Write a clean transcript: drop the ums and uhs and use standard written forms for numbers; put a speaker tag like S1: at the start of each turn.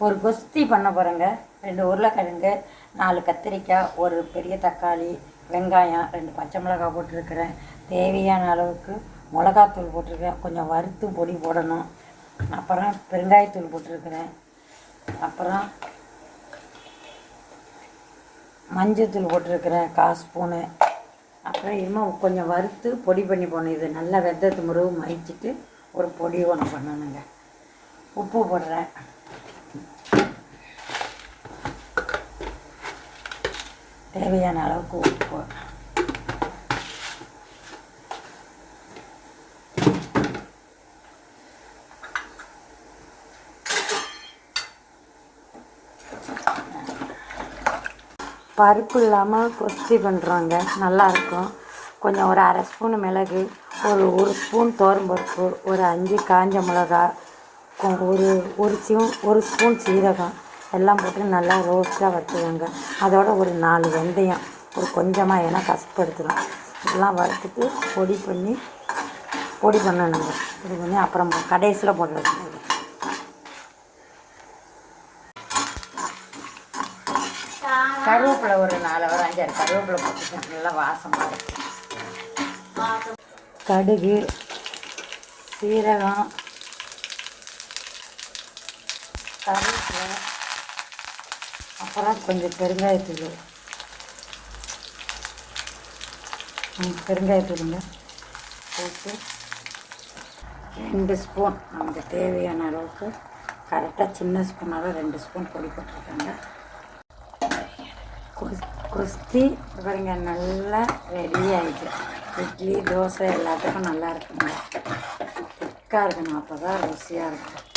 S1: ஒரு கொஸ்தி பண்ண போகிறேங்க. 2 உருளைக்கிழங்கு, 4 கத்திரிக்காய், ஒரு பெரிய தக்காளி, வெங்காயம், 2 பச்சை மிளகாய் போட்டிருக்கிறேன். தேவையான அளவுக்கு மிளகாத்தூள் போட்டிருக்கேன். கொஞ்சம் வறுத்து பொடி போடணும். அப்புறம் பெருங்காயத்தூள் போட்டிருக்கிறேன். அப்புறம் மஞ்சத்தூள் போட்டிருக்கிறேன் 1/4 ஸ்பூனு. அப்புறம் இன்னும் கொஞ்சம் வறுத்து பொடி பண்ணி போடணும். இது நல்லா வெந்தயத்து முருகு மயிச்சிட்டு ஒரு பொடி ஒன்று பண்ணணுங்க. உப்பு போடுறேன். தேவையான அளவுக்கு உப்பு. பருப்பு இல்லாமல் கொஸ்தி பண்ணுறோங்க, நல்லாயிருக்கும். கொஞ்சம் ஒரு 1/2 ஸ்பூனு மிளகு, ஒரு ஸ்பூன் துவரம்பருப்பு, ஒரு 5 காஞ்ச மிளகா, ஒரு ஸ்பூன் சீரகம் எல்லாம் போட்டு நல்லா ரோஸ்ட்டாக வறுத்துக்கோங்க. அதோட ஒரு 4 வெந்தயம், ஒரு கொஞ்சமாக, ஏன்னா கசப்பு எடுத்துடும். இதெல்லாம் வறுத்துட்டு பொடி பண்ணணுங்க. பொடி பண்ணி அப்புறம் கடைசியில் போடுறது. கருவேப்பிலை ஒரு 4 ஒரு 5 கருவேப்பிலை போட்டுக்கேன். நல்லா வாசமாக இருக்கும். கடுகு, சீரகம், கருவேப்பிலை, அப்புறம் கொஞ்சம் பெருங்காயத்தூளுங்க போட்டு 2 ஸ்பூன், நமக்கு தேவையான அளவுக்கு கரெக்டாக சின்ன ஸ்பூனால் 2 ஸ்பூன் பொடி போட்டிருக்காங்க. கொஸ்தி பாருங்க, நல்லா ரெடி ஆகிட்டு. இட்லி, தோசை எல்லாத்துக்கும் நல்லா இருக்குங்க. திக்காக இருக்கணும், அப்போ தான் ருசியாக இருக்கும்.